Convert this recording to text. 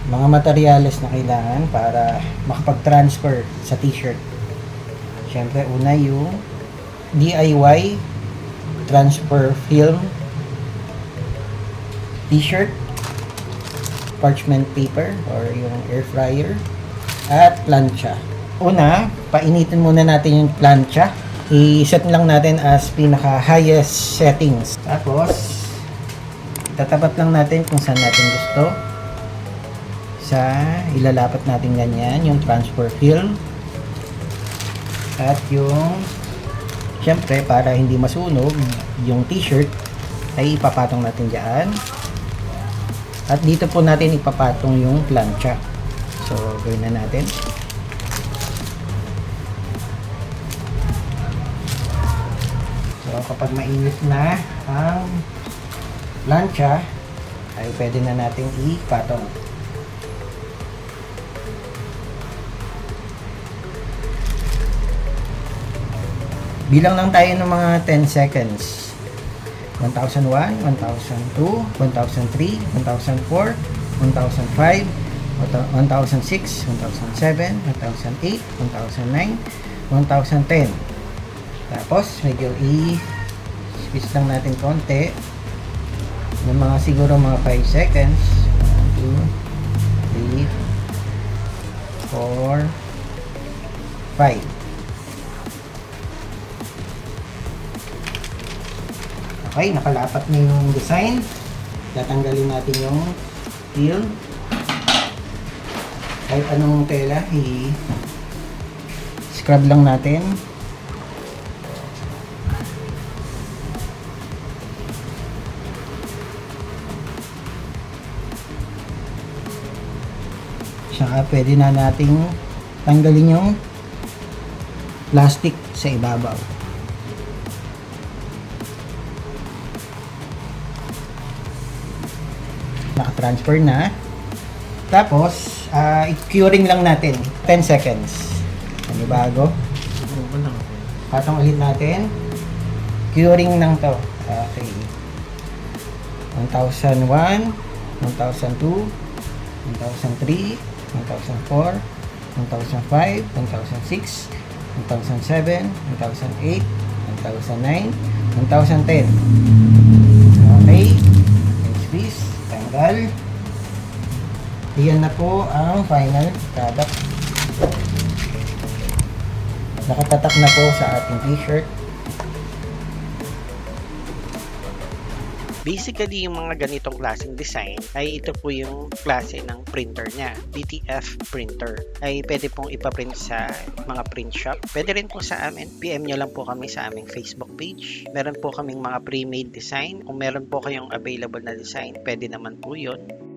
Mga materyales na kailangan para makapag-transfer sa t-shirt. Siyempre, una yung DIY transfer film t-shirt, parchment paper or yung air fryer, at plancha. Una, painitin muna natin yung plancha. I-set lang natin as pinaka highest settings. Tapos, tatapat lang natin kung saan natin gusto. Sa ilalapat natin ganyan, yung transfer film. At yung, syempre, para hindi masunog, yung t-shirt ay ipapatong natin dyan. At dito po natin ipapatong yung plancha. So, gawin na natin. So, kapag mainit na ang plancha, ay pwede na natin ipatong. Bilang lang tayo ng mga 10 seconds. 1001, 1002, 1003, 1004, 1005, 1006, 1007, 1008, 1009, 1010. Tapos, medyo i-squeeze lang natin konti. Ng mga siguro mga 5 seconds. 1, 2, 3, 4, 5. Okay, nakalapat na yung design. Tatanggalin natin yung film. Kahit anong tela, i-scrub lang natin. Saka pwede na nating tanggalin yung plastic sa ibabaw. Naka-transfer na. Tapos, i-curing lang natin. 10 seconds. Ano bago? Patong ulit natin. Curing lang to. Okay. 1001, 1002, 1003, 1004, 1005, 1006, 1007, 1008, 1009, 1010. Okay. Squeeze. Tanggal. Iyan na po ang final product. Nakatatak na po sa ating t-shirt. Basically, yung mga ganitong klaseng design ay ito po yung klase ng printer niya. DTF printer. Ay pwede pong ipaprint sa mga print shop. Pwede rin po sa amin. PM nyo lang po kami sa aming Facebook page. Meron po kaming mga pre-made design. Kung meron po kayong available na design, pwede naman po yun.